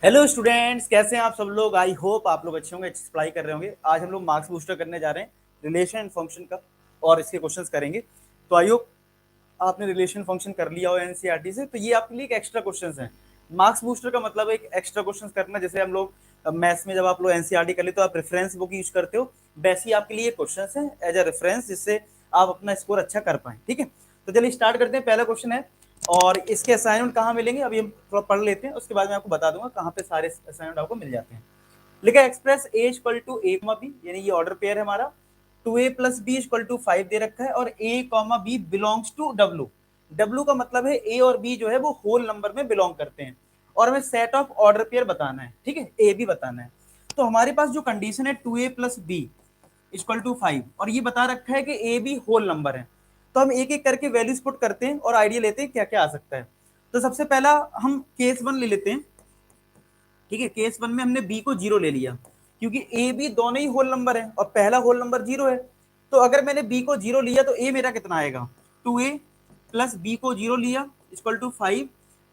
Hello students, कैसे हैं आप सब लोग। आई होप आप लोग अच्छे होंगे, अच्छे अप्लाई कर रहे होंगे। आज हम लोग मार्क्स बूस्टर करने जा रहे हैं रिलेशन एंड फंक्शन का, और इसके क्वेश्चंस करेंगे। तो आई होप आपने रिलेशन फंक्शन कर लिया हो एनसीईआरटी से। तो ये आपके लिए एक एक्स्ट्रा क्वेश्चंस हैं। मार्क्स बूस्टर का मतलब एक एक्स्ट्रा क्वेश्चंस करना। जैसे हम लोग मैथ्स में जब आप लोग एनसीईआरटी कर ले तो आप रेफरेंस बुक यूज करते हो, वैसे ही आपके लिए क्वेश्चंस हैं एज अ रेफरेंस, जिससे आप अपना स्कोर अच्छा कर पाए। ठीक है, तो चलिए स्टार्ट करते हैं। पहला क्वेश्चन है, और इसके असाइनमेंट कहाँ मिलेंगे अभी हम थोड़ा पढ़ लेते हैं, उसके बाद मैं आपको बता दूंगा कहाँ पे सारे असाइनमेंट आपको मिल जाते हैं। लिखा express A equal to A comma B, यानी ये ऑर्डर पेयर है हमारा। Two A plus B equal to 5 दे रखा है, और A comma B belongs to W. W का मतलब है ए और बी जो है वो होल नंबर में बिलोंग करते हैं, और हमें सेट ऑफ ऑर्डर पेयर बताना है। ठीक है, ए बी बताना है। तो हमारे पास जो कंडीशन है two A plus B equal to 5, और ये बता रखा है कि ए बी होल नंबर है। तो हम एक एक करके वैल्यूज पुट करते हैं और आइडिया लेते हैं क्या क्या आ सकता है। तो सबसे पहला हम केस वन ले लेते हैं। ठीक है, केस वन में हमने बी को जीरो ले लिया, क्योंकि ए बी दोनों ही होल नंबर है और पहला होल नंबर जीरो है। तो अगर मैंने बी को जीरो लिया तो ए मेरा कितना आएगा, टू ए प्लस बी को जीरो लिया इक्वल टू 5,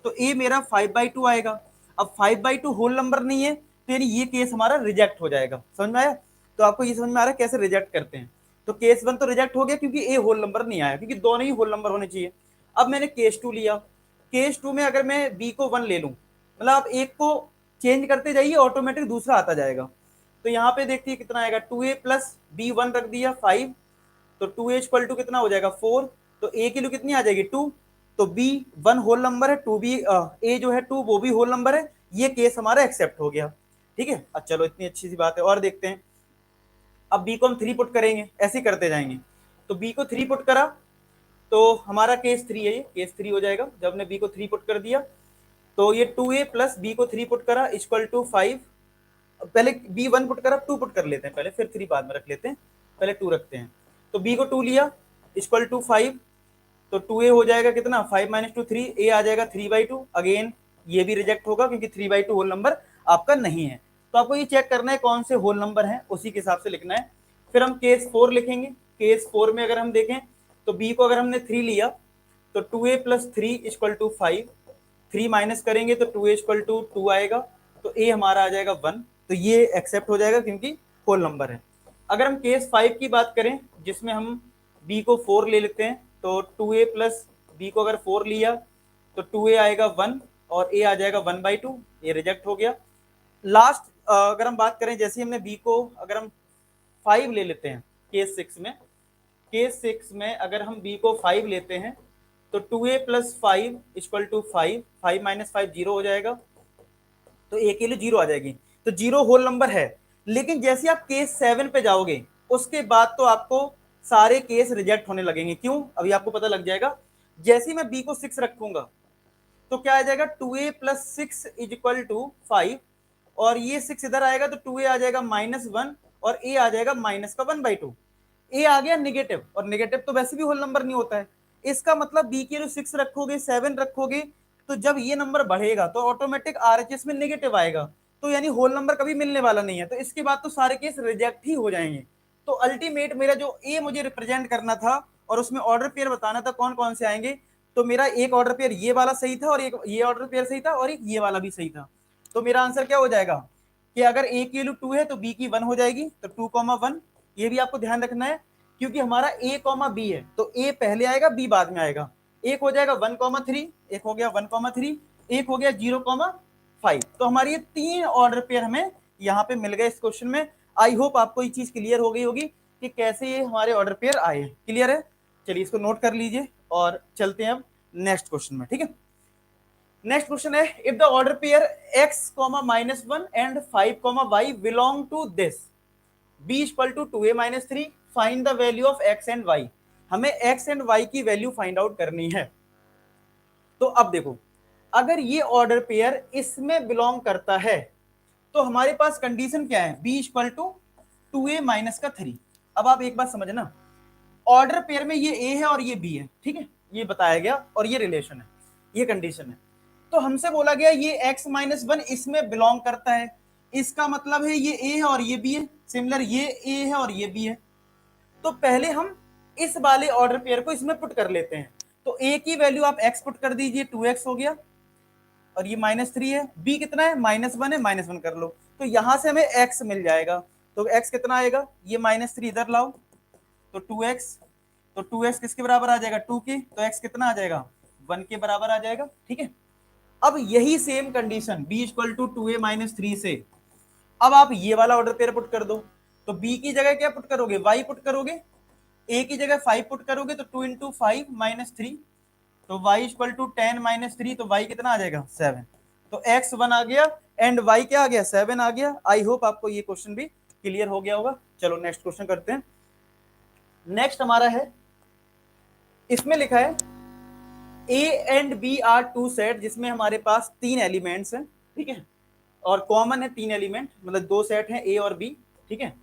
तो ए मेरा 5/2 आएगा। अब 5/2 होल नंबर नहीं है, तो यानी ये केस हमारा रिजेक्ट हो जाएगा। समझ में आया? तो आपको ये समझ में आ रहा है कैसे रिजेक्ट करते हैं। तो केस वन तो रिजेक्ट हो गया क्योंकि ए होल नंबर नहीं आया, क्योंकि दोनों ही होल नंबर होने चाहिए। अब मैंने केस टू लिया। केस टू में अगर मैं बी को वन ले लूं, मतलब आप एक को चेंज करते जाइए, ऑटोमेटिक दूसरा आता जाएगा। तो यहाँ पे देखिए कितना आएगा, two A plus B one रख दिया 5, तो टू ए इक्वल टू कितना हो जाएगा 4। तो ए की वैल्यू कितनी आ जाएगी 2। तो बी वन होल नंबर है, टू बी ए जो है 2 वो भी होल नंबर है। ये केस हमारा एक्सेप्ट हो गया। ठीक है, अच्छा चलो इतनी अच्छी सी बात है, और देखते हैं। अब बी को हम 3 पुट करेंगे, ऐसे ही करते जाएंगे। तो बी को 3 पुट करा तो हमारा केस 3 है, ये केस 3 हो जाएगा। जब ने बी को 3 पुट कर दिया तो ये टू ए प्लस बी को 3 पुट करा इक्वल टू 5। पहले बी वन पुट करा, 2 पुट कर लेते हैं पहले, फिर 3 बाद में रख लेते हैं। पहले 2 रखते हैं। तो बी को 2 लिया इक्वल टू 5, तो 2a हो जाएगा कितना, 5 माइनस टू 3, ए आ जाएगा 3/2। अगेन ये भी रिजेक्ट होगा क्योंकि 3/2 होल नंबर आपका नहीं है। तो आपको ये चेक करना है कौन से होल नंबर है, उसी के हिसाब से लिखना है। फिर हम केस 4 लिखेंगे। केस 4 में अगर हम देखें तो बी को अगर हमने 3 लिया तो 2a plus 3 equal to 5, 3 minus करेंगे तो 2a इक्वल टू 2 आएगा। तो ए हमारा आ जाएगा 1। तो ये एक्सेप्ट हो जाएगा क्योंकि होल नंबर है। अगर हम केस 5 की बात करें, जिसमें हम बी को 4 ले लेते हैं, तो 2a प्लस बी को अगर 4 लिया तो 2a आएगा 1, और a आ जाएगा 1/2। ये रिजेक्ट हो गया। लास्ट अगर हम बात करें, जैसे हमने बी को अगर हम 5 ले लेते हैं केस 6 में, केस 6 में अगर हम बी को 5 लेते हैं तो 2a plus 5 equal to 5, 5 minus 5 zero हो जाएगा। तो ए के लिए जीरो आ जाएगी। तो जीरो होल नंबर है। लेकिन जैसे आप केस 7 पे जाओगे उसके बाद तो आपको सारे केस रिजेक्ट होने लगेंगे। क्यों, अभी आपको पता लग जाएगा। जैसे ही मैं बी को 6 रखूंगा तो क्या आ जाएगा, 2a plus 6 is equal to 5, और ये 6 इधर आएगा तो 2a आ जाएगा -1, और a आ जाएगा माइनस का 1/2। ए आ गया निगेटिव, और निगेटिव तो वैसे भी होल नंबर नहीं होता है। इसका मतलब बी की जो 6 रखोगे 7 रखोगे, तो जब ये नंबर बढ़ेगा तो ऑटोमेटिक आरएचएस में निगेटिव आएगा। तो यानी होल नंबर कभी मिलने वाला नहीं है। तो इसके बाद तो सारे केस रिजेक्ट ही हो जाएंगे। तो अल्टीमेट मेरा जो ए मुझे रिप्रेजेंट करना था और उसमें ऑर्डर पेयर बताना था कौन कौन से आएंगे, तो मेरा एक ऑर्डर पेयर ये वाला सही था, और एक ये ऑर्डर पेयर सही था, और एक ये वाला भी सही था। तो मेरा आंसर क्या हो जाएगा कि अगर ए की वैल्यू 2 है तो बी की 1 हो जाएगी। तो 2,1। ये भी आपको ध्यान रखना है, क्योंकि हमारा ए कॉमा बी है, तो ए पहले आएगा बी बाद में आएगा। एक हो जाएगा 1,3, एक हो गया 1,3, एक हो गया 0,5। तो हमारी ये 3 ऑर्डर पेयर हमें यहाँ पे मिल गए इस क्वेश्चन में। आई होप आपको ये चीज क्लियर हो गई होगी कि कैसे ये हमारे ऑर्डर पेयर आए। क्लियर है? चलिए इसको नोट कर लीजिए और चलते हैं अब नेक्स्ट क्वेश्चन में। ठीक है, नेक्स्ट क्वेश्चन है, if the order pair x, -1 and 5, y belong to this b equal to 2a minus 3, find the value of x and y। हमें x एंड y की वैल्यू फाइंड आउट करनी है। तो अब देखो, अगर ये ऑर्डर पेयर इसमें बिलोंग करता है तो हमारे पास कंडीशन क्या है, b equal to 2a minus का 3। अब आप एक बात समझना, ऑर्डर पेयर में ये ए है और ये बी है। ठीक है, ये बताया गया और ये रिलेशन है, ये कंडीशन है। तो हमसे बोला गया ये x-1 इसमें बिलोंग करता है, इसका मतलब है ये ए है और ये बी है। सिमिलर ये ए है और ये बी है। तो पहले हम इस वाले ऑर्डर पेयर को इसमें पुट कर लेते हैं। तो ए की वैल्यू आप x पुट कर दीजिए, 2x हो गया। और ये -3 है, b कितना है -1 है, -1 कर लो, तो यहां से हमें x मिल जाएगा। तो x कितना आएगा, ये -3 इधर लाओ तो 2x, तो 2x किसके बराबर आ जाएगा 2 के, तो x कितना आ जाएगा 1 के बराबर आ जाएगा। ठीक है, अब यही same condition b equal to 2a-3 से अब आप ये वाला ऑर्डर पेयर पुट कर दो, तो b की जगह क्या पुट करोगे, y पुट करोगे, a की जगह 5 पुट करोगे, तो 2 इंटू 5 -3, तो y इक्वल टू 10 -3, तो y कितना आ जाएगा 7, तो x 1 आ गया एंड y क्या आ गया 7 आ गया। आई होप आपको ये क्वेश्चन भी क्लियर हो गया होगा। चलो नेक्स्ट क्वेश्चन करते हैं। नेक्स्ट हमारा है, इसमें लिखा है a and b are two set, जिसमें हमारे पास 3 एलिमेंट्स हैं। ठीक है, और कॉमन है 3 एलिमेंट, मतलब 2 सेट हैं a और b। ठीक है,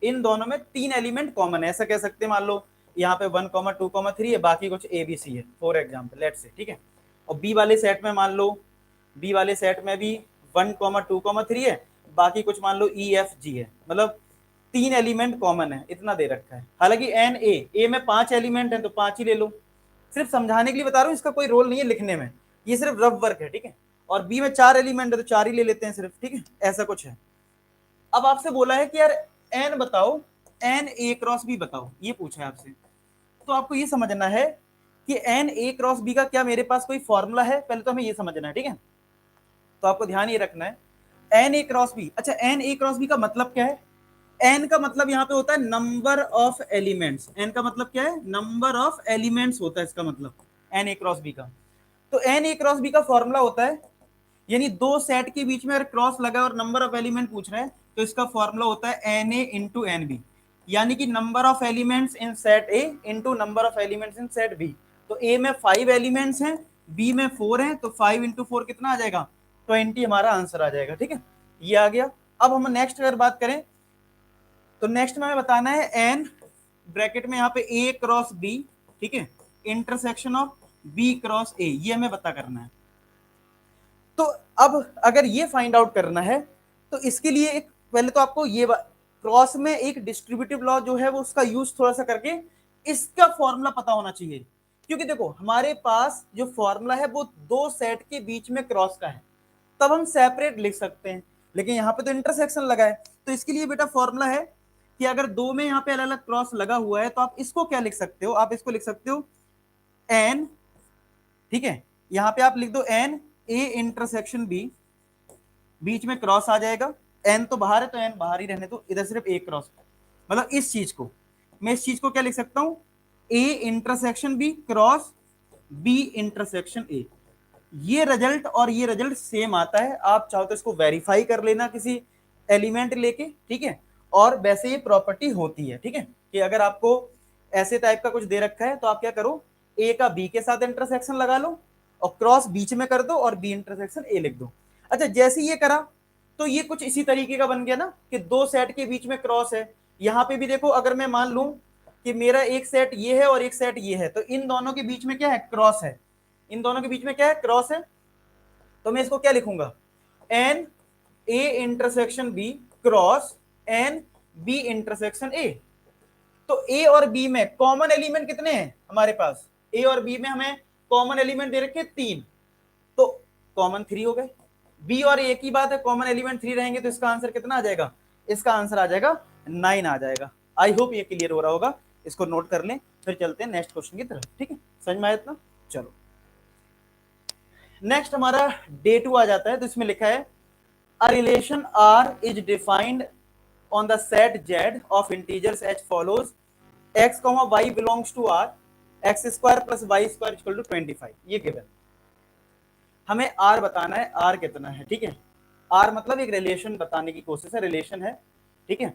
इन दोनों में 3 एलिमेंट कॉमन है, ऐसा कह सकते हैं। मान लो यहाँ पे 1, 2, 3 है, बाकी कुछ a b c है फॉर एग्जाम्पल, लेट्स से। ठीक है, और b वाले सेट में मान लो, b वाले सेट में भी 1, 2, 3 है, बाकी कुछ मान लो e f g है, मतलब 3 एलिमेंट कॉमन है, इतना दे रखा है। हालांकि एन ए में 5 एलिमेंट है तो 5 ही ले लो, सिर्फ समझाने के लिए बता रहा हूँ, इसका कोई रोल नहीं है लिखने में, ये सिर्फ रफ वर्क है। ठीक है, और बी में 4 एलिमेंट है तो 4 ही ले लेते हैं सिर्फ। ठीक है, ऐसा कुछ है। अब आपसे बोला है कि यार एन बताओ, एन ए क्रॉस बी बताओ, ये पूछा है आपसे, तो आपको ये समझना है कि एन ए क्रॉस बी का क्या मेरे पास कोई फॉर्मूला है, पहले तो हमें ये समझना है। ठीक है, तो आपको ध्यान ये रखना है एन ए क्रॉस बी। अच्छा, एन ए क्रॉस बी का मतलब क्या है, एन का मतलब यहाँ पे होता है नंबर ऑफ एलिमेंट्स, एन का मतलब क्या है, नंबर ऑफ एलिमेंट्स होता है इसका मतलब एन ए क्रॉस बी का। तो एन ए क्रॉस बी का फॉर्मूला होता है, यानी 2 सेट के बीच में अगर क्रॉस लगा और नंबर ऑफ एलिमेंट पूछ रहे हैं तो इसका फॉर्मूला होता है N A into N B, यानी कि number of elements in set A into number of elements in set B. तो ए में 5 एलिमेंट्स हैं, बी में 4 हैं, तो 5 इंटू 4 कितना आ जाएगा 20 हमारा आंसर आ जाएगा। ठीक है, ये आ गया। अब हम नेक्स्ट अगर बात करें तो नेक्स्ट में हमें बताना है एन ब्रैकेट में यहाँ पे ए क्रॉस बी, ठीक है, intersection of B cross A, ये हमें पता करना है। तो अब अगर ये फाइंड आउट करना है तो इसके लिए एक पहले तो आपको ये क्रॉस में एक डिस्ट्रीब्यूटिव लॉ जो है वो उसका यूज थोड़ा सा करके इसका फॉर्मूला पता होना चाहिए, क्योंकि देखो हमारे पास जो फॉर्मूला है वो 2 सेट के बीच में क्रॉस का है, तब हम सेपरेट लिख सकते हैं, लेकिन यहाँ पे तो इंटरसेक्शन लगा है। तो इसके लिए बेटा फॉर्मूला है कि अगर 2 में यहाँ पे अलग अलग क्रॉस लगा हुआ है तो आप इसको क्या लिख सकते हो, आप इसको लिख सकते हो एन, ठीक है, यहाँ पे आप लिख दो एन ए इंटरसेक्शन बी, बीच में क्रॉस आ जाएगा, एन तो बाहर है तो एन बाहर ही रहने दो, इधर सिर्फ ए क्रॉस, मतलब इस चीज को मैं इस चीज को क्या लिख सकता हूं, A intersection B cross B intersection A. ये रिजल्ट और ये रिजल्ट सेम आता है, आप चाहो तो इसको वेरीफाई कर लेना किसी एलिमेंट लेके। ठीक है, और वैसे ये प्रॉपर्टी होती है। ठीक है, कि अगर आपको ऐसे टाइप का कुछ दे रखा है तो आप क्या करो, ए का बी के साथ इंटरसेक्शन लगा लो और क्रॉस बीच में कर दो और बी इंटरसेक्शन ए लिख दो। अच्छा, जैसे ये करा तो ये कुछ इसी तरीके का बन गया ना कि 2 सेट के बीच में क्रॉस है। यहां पे भी देखो, अगर मैं मान लूं कि मेरा एक सेट ये है और एक सेट ये है, तो इन दोनों के बीच में क्या है, क्रॉस है, इन दोनों के बीच में क्या है, क्रॉस है। तो मैं इसको क्या लिखूंगा, n A intersection B cross n B intersection A. तो ए और बी में कॉमन एलिमेंट कितने हैं हमारे पास, ए और बी में हमें कॉमन एलिमेंट दे रखे 3, तो कॉमन 3 हो गए। बी और ए की बात है, कॉमन एलिमेंट 3 रहेंगे, तो इसका आंसर कितना आ जाएगा, इसका आंसर आ जाएगा 9 आ जाएगा। आई होप ये क्लियर हो रहा होगा, इसको नोट कर लें, फिर चलते हैं नेक्स्ट क्वेश्चन की तरफ। ठीक है, समझ में आया इतना। चलो नेक्स्ट हमारा डे 2 आ जाता है, तो इसमें लिखा है a relation R is defined on the set Z of integers as follows x, y belongs to r, x square plus Y square equal to 25। ये गिवन, हमें r बताना है, r कितना है। ठीक है, r मतलब एक रिलेशन बताने की कोशिश है, रिलेशन है। ठीक है,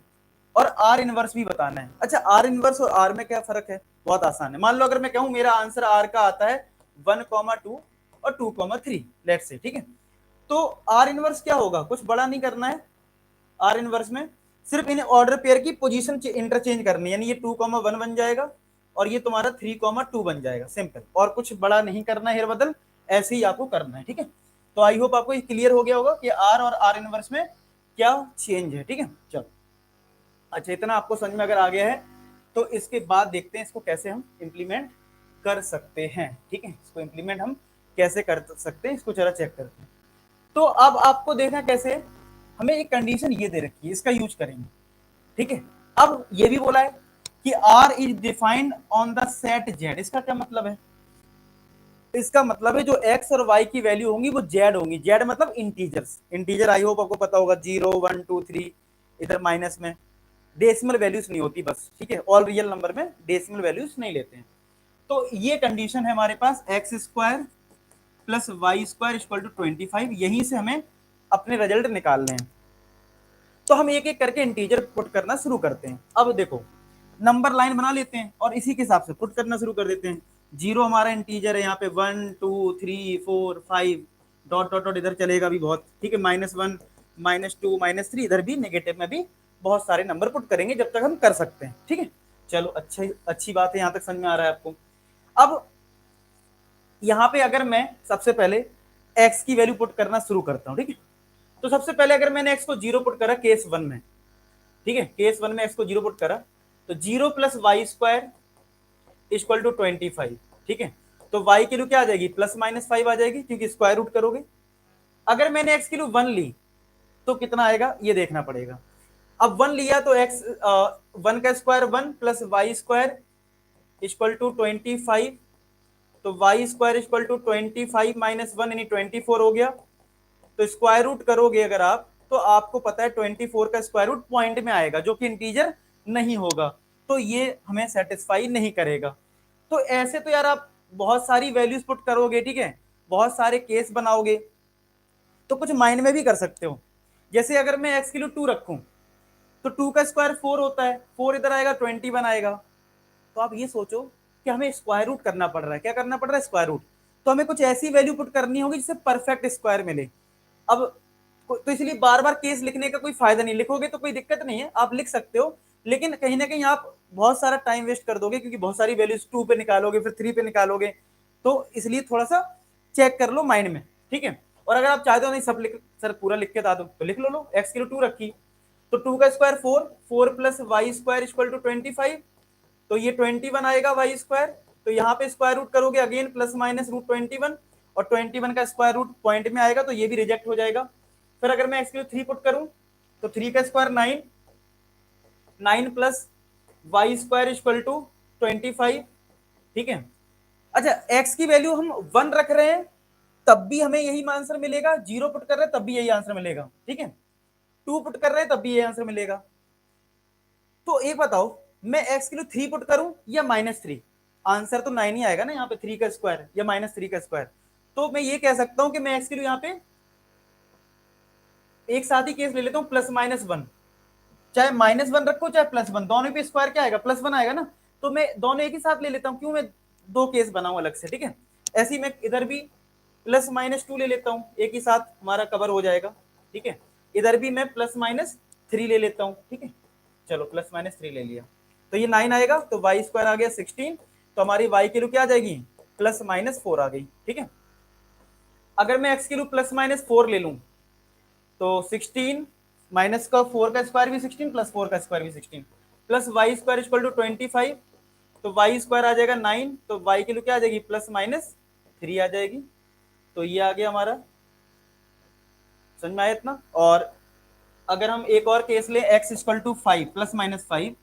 और r इनवर्स भी बताना है। अच्छा, r इनवर्स और r में क्या फर्क है, बहुत आसान है। मान लो अगर मैं कहूं मेरा आंसर r का आता है 1, 2 और 2, 3, लेट्स से। ठीक है, तो r इनवर्स क्या होगा, कुछ बड़ा नहीं करना है। r इनवर्स में सिर्फ इन ऑर्डर पेयर की पोजीशन इंटरचेंज करनी है, यानी ये 2, 1 बन जाएगा और ये तुम्हारा 3, 2 बन जाएगा, सिंपल। और कुछ बड़ा नहीं करना है, हेरबदल ऐसे ही आपको करना है। ठीक है, तो आई होप आपको ये क्लियर हो गया होगा कि r और r इनवर्स में क्या चेंज है। ठीक है, चलो अच्छा, इतना आपको समझ में अगर आ गया है तो इसके बाद देखते हैं इसको कैसे हम इंप्लीमेंट कर सकते हैं। ठीक है, इसको इंप्लीमेंट हम कैसे कर सकते हैं, इसको जरा चेक करते हैं। तो अब आपको देखना कैसे, हमें एक कंडीशन ये दे रखी है, इसका यूज करेंगे, ठीक है। अब ये भी बोला है कि R is defined on the set Z, इसका क्या मतलब है, इसका मतलब है जो एक्स और वाई की वैल्यू होंगी वो जेड होंगी, जेड मतलब इंटीजर्स, इंटीजर आई होप आपको पता होगा, 0 1 2 3, इधर माइनस में डेसिमल वैल्यूज नहीं होती बस, ठीक है, ऑल रियल नंबर में डेसिमल वैल्यूज नहीं लेते हैं। तो ये कंडीशन है हमारे पास, X square plus Y square equal to 25, यहीं से हमें अपने रिजल्ट निकालने हैं। तो हम एक एक करके इंटीजर पुट करना शुरू करते हैं। अब देखो नंबर लाइन बना लेते हैं और इसी के हिसाब से पुट करना शुरू कर देते हैं। जीरो हमारा इंटीजर है, यहाँ पे 1 2 3 4 5 डॉट डॉट डॉट इधर चलेगा भी बहुत, ठीक है, -1 -2 -3, इधर भी नेगेटिव में भी बहुत सारे नंबर पुट करेंगे जब तक हम कर सकते हैं, ठीक है। चलो अच्छी बात है, यहाँ तक समझ में आ रहा है आपको। अब यहाँ पे अगर मैं सबसे पहले x की वैल्यू पुट करना शुरू करता हूँ, ठीक है, तो सबसे पहले अगर मैंने x को 0 पुट करा केस 1 में, ठीक है, केस 1 में x को 0 पुट करा, तो 0 plus Y square equal to 25, ठीक है, तो y की वैल्यू क्या आ जाएगी, ±5 आ जाएगी क्योंकि स्क्वायर रूट करोगे। अगर मैंने x की वैल्यू 1 ली तो कितना आएगा ये देखना पड़ेगा। अब 1 लिया तो x 1 का square 1 plus Y square equal to 25, तो y square equal to 25 minus 1 यानी 24 हो गया। तो स्क्वायर रूट करोगे अगर आप, तो आपको पता है 24 का स्क्वायर रूट पॉइंट में आएगा जो कि इंटीजर नहीं होगा, तो ये हमें सेटिस्फाई नहीं करेगा। तो ऐसे तो यार आप बहुत सारी वैल्यूज पुट करोगे, ठीक है, बहुत सारे केस बनाओगे, तो कुछ माइंड में भी कर सकते हो। जैसे अगर मैं एक्स की वैल्यू 2 रखूं तो 2 का स्क्वायर 4 होता है, 4 इधर आएगा 21 आएगा। तो आप ये सोचो कि हमें स्क्वायर रूट करना पड़ रहा है, क्या करना पड़ रहा है, स्क्वायर रूट। तो हमें कुछ ऐसी वैल्यू पुट करनी होगी जिससे परफेक्ट स्क्वायर मिले। अब तो इसलिए बार बार केस लिखने का कोई फायदा नहीं, लिखोगे तो कोई दिक्कत नहीं है, आप लिख सकते हो, लेकिन कहीं ना कहीं आप बहुत सारा टाइम वेस्ट कर दोगे क्योंकि बहुत सारी वैल्यूज 2 पे निकालोगे फिर 3 पे निकालोगे। तो इसलिए थोड़ा सा चेक कर लो माइंड में, ठीक है। और अगर आप चाहते हो नहीं सब लिख, सर पूरा लिख के बता दो, तो लिख लो एक्स की 2 रखी, तो 2 का square 4, 4 plus Y square equal to 25, तो ये 21 आएगा वाई स्क्वायर। तो यहाँ पे स्क्वायर रूट करोगे अगेन प्लस माइनस रूट 21, और 21 का स्क्वायर रूट पॉइंट में आएगा तो ये भी रिजेक्ट हो जाएगा। फिर अगर मैं एक्स की 3 पुट करूं तो 3 का square 9, 9 plus Y square equal to 25, ठीक है। अच्छा एक्स की वैल्यू हम 1 रख रहे हैं तब भी हमें यही आंसर मिलेगा, 0 पुट कर रहे हैं तब भी यही आंसर मिलेगा, ठीक है, 2 पुट कर रहे हैं तब भी यही आंसर मिलेगा। तो एक बताओ मैं एक्स की 3 पुट करूं या -3, आंसर तो 9 ही आएगा ना यहाँ पे, 3 का स्क्वायर या -3 का स्क्वायर। तो मैं ये कह सकता हूं कि मैं एक्स की यहाँ पे एक साथ ही केस ले लेता हूँ +-1, चाहे -1 रखो चाहे +1, दोनों पे स्क्वायर क्या आएगा, +1 आएगा ना। तो मैं दोनों एक ही साथ ले लेता हूँ, क्यों मैं दो केस बनाऊं अलग से, ठीक है। ऐसे ही मैं इधर भी +-2 ले लेता हूँ, एक ही साथ हमारा कवर हो जाएगा, ठीक है। इधर भी मैं +-3 ले लेता हूँ, ठीक है, चलो +-3 ले लिया, तो ये 9 आएगा, तो वाई स्क्वायर आ गया 16, तो हमारी वाई की वैल्यू क्या आ जाएगी, +-4 आ गई, ठीक है। अगर मैं एक्स की वैल्यू +-4 ले लूं तो 16 माइनस का 4 का स्क्वायर भी 16 प्लस 4 का स्क्वायर भी 16 plus Y square equal to 25, तो वाई स्क्वायर आ जाएगा 9, तो वाई की वैल्यू क्या आ जाएगी, +-3 आ जाएगी। तो ये आ गया हमारा, समझ में आया इतना। और अगर हम एक और केस लें x इक्वल टू 5 +-5,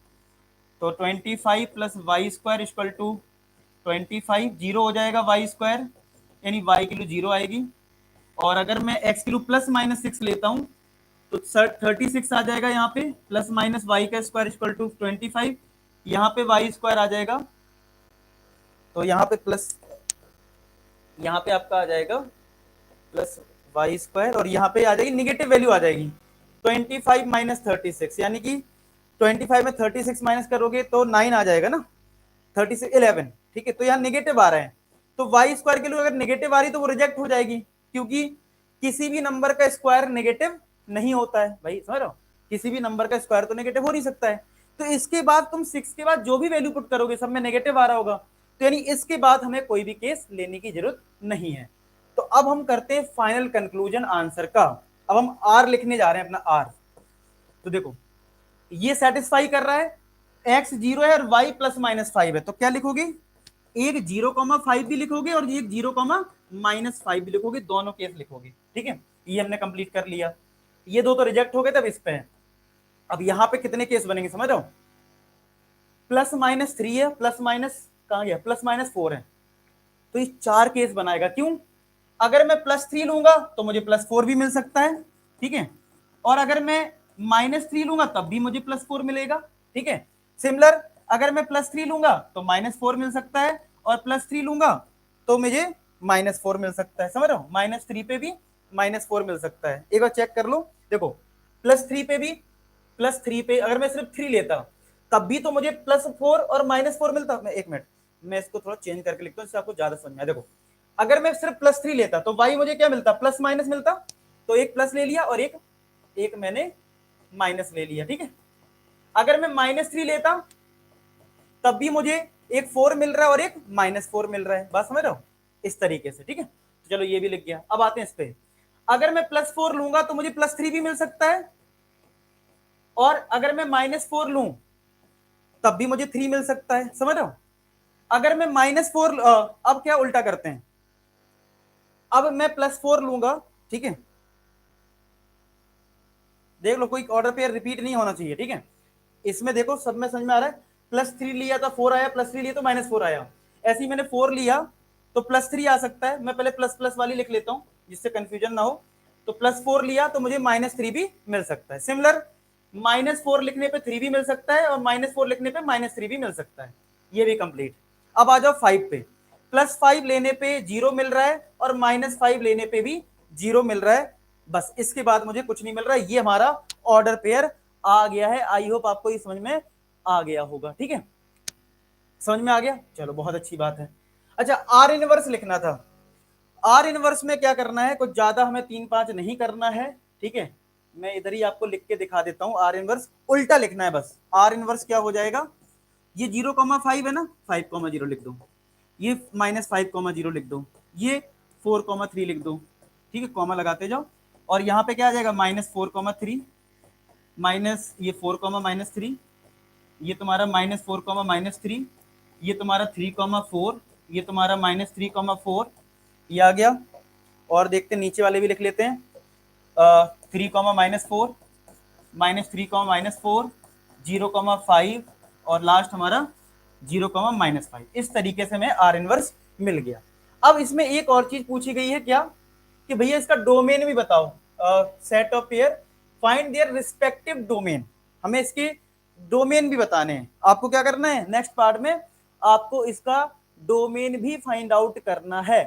तो 25 plus Y square equal to 25, 0 हो जाएगा वाई स्क्वायर, यानी वाई की वैल्यू 0 आएगी। और अगर मैं x की +-6 लेता हूँ तो 36 आ जाएगा यहाँ पे, प्लस माइनस वाई का स्क्वायर इक्वल टू 25, यहाँ पे वाई स्क्वायर आ जाएगा, तो यहाँ पे प्लस, यहाँ पे आपका आ जाएगा प्लस वाई स्क्वायर, और यहाँ पे आ जाएगी निगेटिव वैल्यू आ जाएगी 25 माइनस 36, यानी कि 25 में 36 माइनस करोगे तो 9 आ जाएगा ना, 36 11, ठीक है, तो यहाँ निगेटिव आ रहा है। तो वाई स्क्वायर के लिए अगर निगेटिव आ रही तो वो रिजेक्ट हो जाएगी, क्योंकि किसी भी नंबर का स्क्वायर नेगेटिव नहीं होता है भाई, समझ रहे हो, किसी भी नंबर का स्क्वायर तो नेगेटिव हो नहीं सकता है। तो इसके बाद तुम 6 के बाद जो भी वैल्यू पुट करोगे सब में नेगेटिव आ रहा होगा, तो यानी इसके बाद हमें कोई भी केस लेने की जरूरत नहीं है। तो अब हम करते हैं फाइनल कंक्लूजन आंसर का। अब हम आर लिखने जा रहे हैं अपना आर। तो देखो ये सेटिस्फाई कर रहा है, एक्स 0 है और वाई +-5 है, तो क्या लिखोगे, एक 0,5 भी लिखोगे और एक 0,-5 भी लिखोगे, दोनों केस लिखोगे, ठीक है। ये हमने कंप्लीट कर लिया, ये दो तो रिजेक्ट हो गए तब इस पे है। अब यहाँ पे कितने केस बनेंगे समझ रहे हो, प्लस माइनस 3 है, प्लस माइनस कहाँ गया, प्लस माइनस 4 है, तो ये 4 केस बनाएगा। क्यों, अगर मैं +3 लूंगा तो मुझे +4 भी मिल सकता है, ठीक है, और अगर मैं -3 लूंगा तब भी मुझे +4 मिलेगा, ठीक है। सिमिलर अगर मैं +3 लूंगा तो -4 मिल सकता है, और +3 लूंगा तो मुझे -4 मिल सकता है, समझ रहे हो, -3 पे भी -4 मिल सकता है। एक बार चेक कर लो, देखो +3 पे भी, +3 पे अगर मैं सिर्फ 3 लेता तब भी तो मुझे +4 और -4 मिलता। मैं 1 मिनट, मैं इसको थोड़ा चेंज करके लिखता हूँ, इससे आपको ज्यादा समझ में आए। देखो अगर मैं सिर्फ +3 लेता तो y मुझे क्या मिलता, प्लस माइनस मिलता, तो एक प्लस ले लिया और एक मैंने माइनस ले लिया, ठीक है। अगर मैं -3 लेता तब भी मुझे एक 4 मिल रहा है और एक -4 मिल रहा है, बात समझ रहे हो, इस तरीके से, ठीक है। तो चलो ये भी लिख गया। अब आते हैं इस पे, अगर मैं +4 लूंगा तो मुझे +3 भी मिल सकता है, और अगर मैं -4 लूं तब भी मुझे 3 मिल सकता है, समझ रहे हो। अगर मैं -4 अब क्या उल्टा करते हैं, अब मैं +4 लूंगा, ठीक है, देख लो कोई ऑर्डर पेयर रिपीट नहीं होना चाहिए, ठीक है। इसमें देखो सब में समझ में आ रहा है, +3 लिया था 4 आया, +3 लिया तो -4 आया, ऐसे ही मैंने 4 लिया तो +3 आ सकता है। मैं पहले प्लस प्लस वाली लिख लेता हूं जिससे कंफ्यूजन ना हो, तो +4 लिया तो मुझे -3 भी मिल सकता है। सिमिलर -4 लिखने पे 3 भी मिल सकता है, और -4 लिखने पे -3 भी मिल सकता है, ये भी कंप्लीट। अब आ जाओ 5 पे, +5 लेने पे 0 मिल रहा है और -5 लेने पे भी 0 मिल रहा है, बस इसके बाद मुझे कुछ नहीं मिल रहा है। ये हमारा ऑर्डर पेयर आ गया है। आई होप आपको ये समझ में आ गया होगा, ठीक है, समझ में आ गया, चलो बहुत अच्छी बात है। अच्छा आर इनवर्स लिखना था, आर इनवर्स में क्या करना है, कुछ ज्यादा हमें 3-5 नहीं करना है, ठीक है। मैं इधर ही आपको लिख के दिखा देता हूं, आर इनवर्स उल्टा लिखना है बस। आर इनवर्स क्या हो जाएगा, ये 0,5 है ना, 5,0 लिख दो, ये -5,0 लिख दो, ये 4,3 लिख दो, ठीक है, कॉमा लगाते जाओ, और यहाँ पे क्या आ जाएगा -4,3 माइनस ये 4,-3, ये तुम्हारा -4,-3, ये तुम्हारा 3,4, ये तुम्हारा -3,4, ये आ गया। और देखते हैं नीचे वाले भी लिख लेते हैं, 3,-4, -3,-4, 0,5, और लास्ट हमारा 0,-5। इस तरीके से हमें आर इनवर्स मिल गया। अब इसमें एक और चीज पूछी गई है, क्या कि भैया इसका डोमेन भी बताओ, set of pair find their respective domain, हमें इसके डोमेन भी बताने हैं। आपको क्या करना है, नेक्स्ट पार्ट में आपको इसका डोमेन भी फाइंड आउट करना है।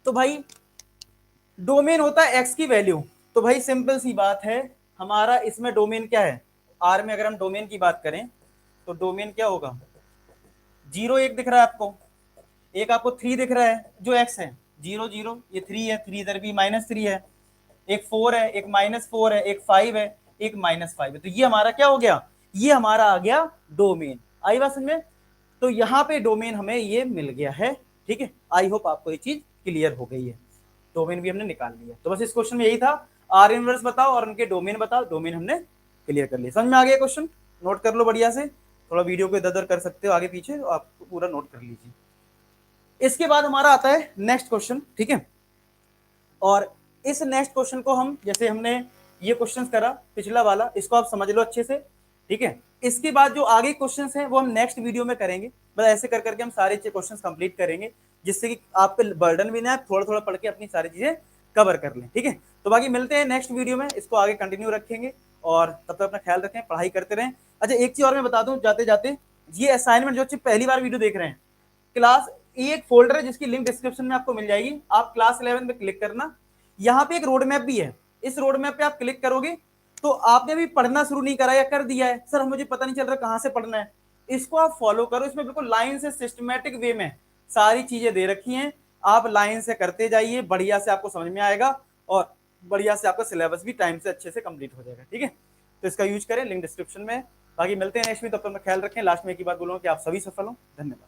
तो भाई डोमेन होता है एक्स की वैल्यू, तो भाई सिंपल सी बात है, हमारा इसमें डोमेन क्या है, आर में अगर हम डोमेन की बात करें तो डोमेन क्या होगा, 0 1 दिख रहा है आपको, एक आपको 3 दिख रहा है जो एक्स है, 0 0, ये 3 है, 3 इधर भी -3 है, एक 4 है, एक -4 है, एक 5 है, एक -5 है, तो ये हमारा क्या हो गया, ये हमारा आ गया डोमेन। आई बात समझ में, तो यहाँ पे डोमेन हमें ये मिल गया है, ठीक है। आई होप आपको ये चीज क्लियर हो गई है, डोमेन भी हमने निकाल लिया। तो बस इस क्वेश्चन में यही था, आर इनवर्स बताओ और उनके डोमेन बताओ, डोमेन हमने क्लियर कर लिया। समझ में आ गया क्वेश्चन, नोट कर लो बढ़िया से, थोड़ा वीडियो को इधर उधर कर सकते हो आगे पीछे, तो आपको पूरा नोट कर लीजिए। इसके बाद हमारा आता है नेक्स्ट क्वेश्चन, ठीक है। और इस नेक्स्ट क्वेश्चन को हम, जैसे हमने ये क्वेश्चन करा पिछला वाला, इसको आप समझ लो अच्छे से, ठीक है। इसके बाद जो आगे क्वेश्चंस हैं वो हम नेक्स्ट वीडियो में करेंगे, बस ऐसे कर करके हम सारे क्वेश्चंस कंप्लीट करेंगे, जिससे कि आप पे बर्डन भी ना है, थोड़ा थोड़ा पढ़ के अपनी सारी चीजें कवर कर लें, ठीक है। तो बाकी मिलते हैं नेक्स्ट वीडियो में, इसको आगे कंटिन्यू रखेंगे, और तब तक अपना ख्याल रखें, पढ़ाई करते रहें। अच्छा एक चीज और मैं बता दूं जाते जाते, ये असाइनमेंट जो अच्छी पहली बार वीडियो देख रहे हैं, क्लास ये एक फोल्डर है जिसकी लिंक डिस्क्रिप्शन में आपको मिल जाएगी, आप क्लास 11 पे क्लिक करना, यहाँ पे एक रोड मैप भी है, इस रोड मैप पे आप क्लिक करोगे तो आपने भी पढ़ना शुरू नहीं करा या कर दिया है, सर मुझे पता नहीं चल रहा कहाँ से पढ़ना है, इसको आप फॉलो करो, इसमें बिल्कुल लाइन से सिस्टमेटिक वे में सारी चीजें दे रखी हैं, आप लाइन से करते जाइए, बढ़िया से आपको समझ में आएगा, और बढ़िया से आपका सिलेबस भी टाइम से अच्छे से कंप्लीट हो जाएगा, ठीक है। तो इसका यूज करें, लिंक डिस्क्रिप्शन में। बाकी मिलते हैं नेक्स्ट में, तब तक अपना ख्याल रखें। लास्ट में एक ही बात बोलूँगा कि आप सभी सफल हो, धन्यवाद।